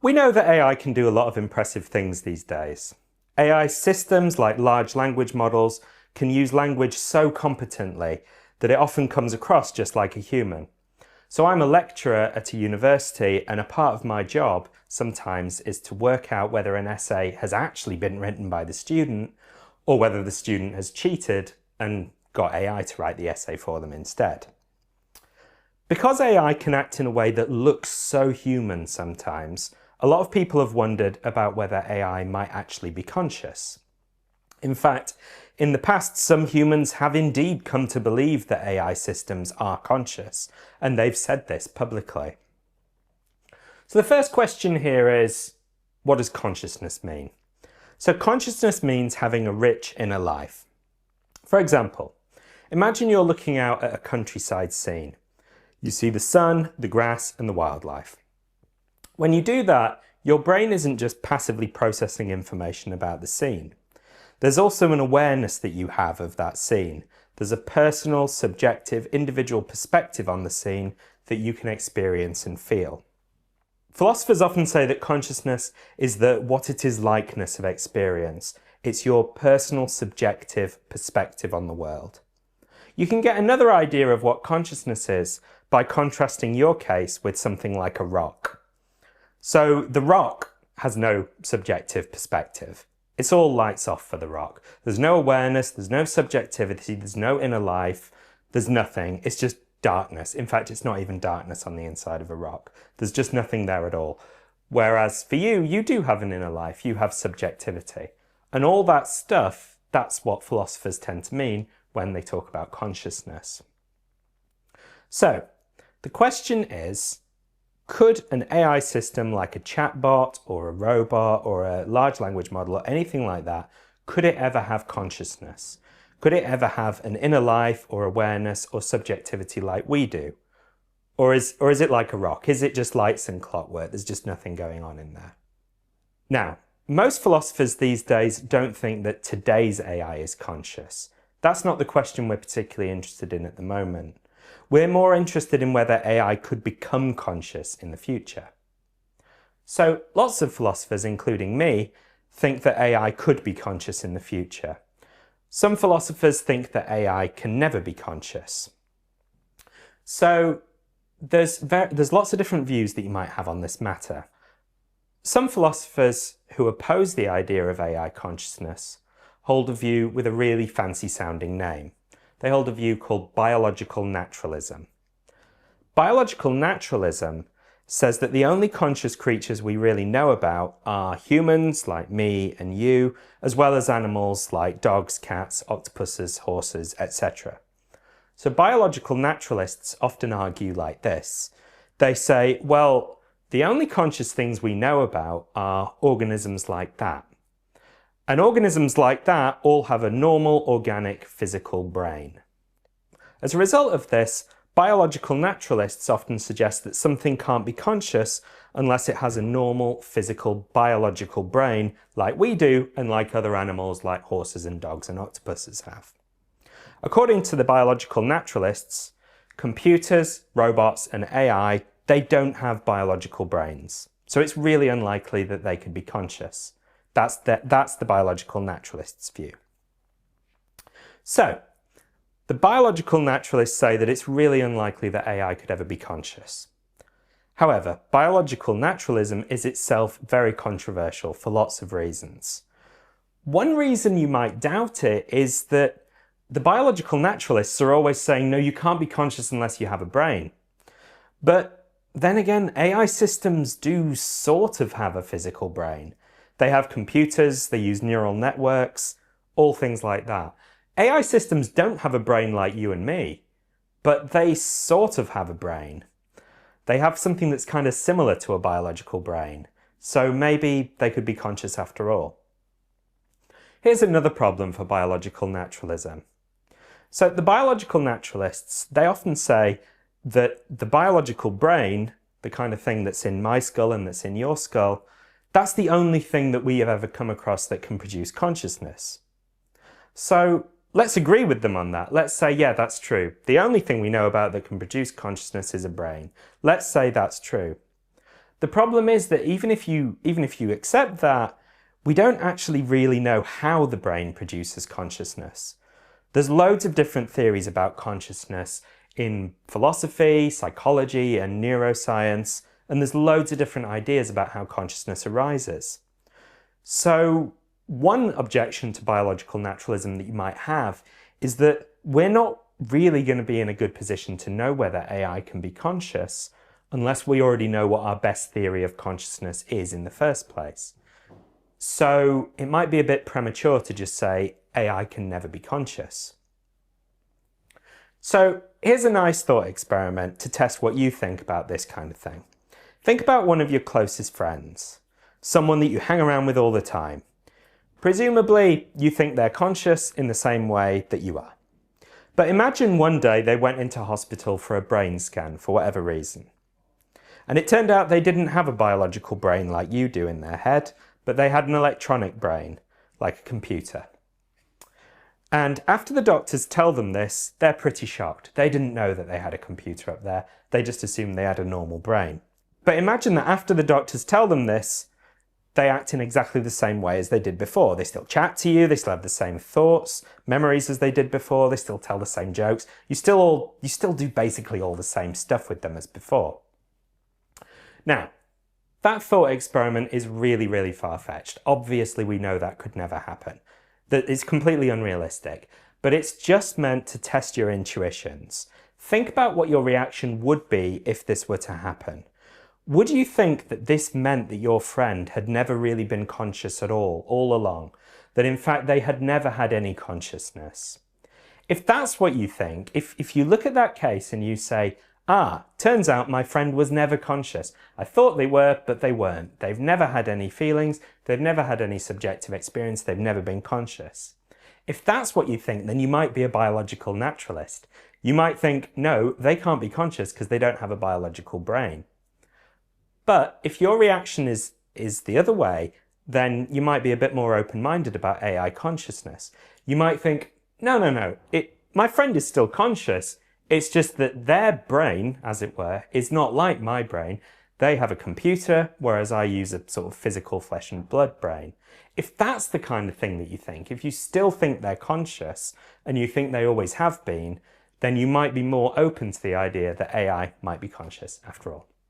We know that AI can do a lot of impressive things these days. AI systems like large language models can use language so competently that it often comes across just like a human. So I'm a lecturer at a university, and a part of my job sometimes is to work out whether an essay has actually been written by the student or whether the student has cheated and got AI to write the essay for them instead. Because AI can act in a way that looks so human sometimes, a lot of people have wondered about whether AI might actually be conscious. In fact, in the past, some humans have indeed come to believe that AI systems are conscious, and they've said this publicly. So the first question here is, what does consciousness mean? So consciousness means having a rich inner life. For example, imagine you're looking out at a countryside scene. You see the sun, the grass, and the wildlife. When you do that, your brain isn't just passively processing information about the scene. There's also an awareness that you have of that scene. There's a personal, subjective, individual perspective on the scene that you can experience and feel. Philosophers often say that consciousness is the what it is likeness of experience. It's your personal, subjective perspective on the world. You can get another idea of what consciousness is by contrasting your case with something like a rock. So the rock has no subjective perspective. It's all lights off for the rock. There's no awareness, there's no subjectivity, there's no inner life, there's nothing. It's just darkness. In fact, it's not even darkness on the inside of a rock. There's just nothing there at all. Whereas for you, you do have an inner life, you have subjectivity. And all that stuff, that's what philosophers tend to mean when they talk about consciousness. So, the question is, could an AI system like a chatbot or a robot or a large language model or anything like that, could it ever have consciousness? Could it ever have an inner life or awareness or subjectivity like we do? Or is it like a rock? Is it just lights and clockwork? There's just nothing going on in there. Now, most philosophers these days don't think that today's AI is conscious. That's not the question we're particularly interested in at the moment. We're more interested in whether AI could become conscious in the future. So lots of philosophers, including me, think that AI could be conscious in the future. Some philosophers think that AI can never be conscious. So there's lots of different views that you might have on this matter. Some philosophers who oppose the idea of AI consciousness hold a view with a really fancy sounding name. They hold a view called biological naturalism. Biological naturalism says that the only conscious creatures we really know about are humans like me and you, as well as animals like dogs, cats, octopuses, horses, etc. So biological naturalists often argue like this. They say, well, the only conscious things we know about are organisms like that. And organisms like that all have a normal, organic, physical brain. As a result of this, biological naturalists often suggest that something can't be conscious unless it has a normal, physical, biological brain like we do and like other animals like horses and dogs and octopuses have. According to the biological naturalists, computers, robots and AI, they don't have biological brains. So it's really unlikely that they could be conscious. That's the biological naturalists' view. So, the biological naturalists say that it's really unlikely that AI could ever be conscious. However, biological naturalism is itself very controversial for lots of reasons. One reason you might doubt it is that the biological naturalists are always saying, no, you can't be conscious unless you have a brain. But then again, AI systems do sort of have a physical brain. They have computers, they use neural networks, all things like that. AI systems don't have a brain like you and me, but they sort of have a brain. They have something that's kind of similar to a biological brain, so maybe they could be conscious after all. Here's another problem for biological naturalism. So the biological naturalists, they often say that the biological brain, the kind of thing that's in my skull and that's in your skull, that's the only thing that we have ever come across that can produce consciousness. So let's agree with them on that. Let's say, yeah, that's true. The only thing we know about that can produce consciousness is a brain. Let's say that's true. The problem is that even if you accept that, we don't actually really know how the brain produces consciousness. There's loads of different theories about consciousness in philosophy, psychology, and neuroscience, and there's loads of different ideas about how consciousness arises. So one objection to biological naturalism that you might have is that we're not really going to be in a good position to know whether AI can be conscious unless we already know what our best theory of consciousness is in the first place. So it might be a bit premature to just say AI can never be conscious. So here's a nice thought experiment to test what you think about this kind of thing. Think about one of your closest friends, someone that you hang around with all the time. Presumably, you think they're conscious in the same way that you are. But imagine one day they went into hospital for a brain scan for whatever reason. And it turned out they didn't have a biological brain like you do in their head, but they had an electronic brain, like a computer. And after the doctors tell them this, they're pretty shocked. They didn't know that they had a computer up there. They just assumed they had a normal brain. But imagine that after the doctors tell them this, they act in exactly the same way as they did before. They still chat to you, they still have the same thoughts, memories as they did before, they still tell the same jokes. You still do basically all the same stuff with them as before. Now, that thought experiment is really, really far-fetched. Obviously, we know that could never happen. That it's completely unrealistic, but it's just meant to test your intuitions. Think about what your reaction would be if this were to happen. Would you think that this meant that your friend had never really been conscious at all along? That in fact they had never had any consciousness? If that's what you think, if you look at that case and you say, turns out my friend was never conscious. I thought they were, but they weren't. They've never had any feelings, they've never had any subjective experience, they've never been conscious. If that's what you think, then you might be a biological naturalist. You might think, no, they can't be conscious because they don't have a biological brain. But if your reaction is the other way, then you might be a bit more open-minded about AI consciousness. You might think, no, my friend is still conscious. It's just that their brain, as it were, is not like my brain. They have a computer, whereas I use a sort of physical flesh and blood brain. If that's the kind of thing that you think, if you still think they're conscious and you think they always have been, then you might be more open to the idea that AI might be conscious after all.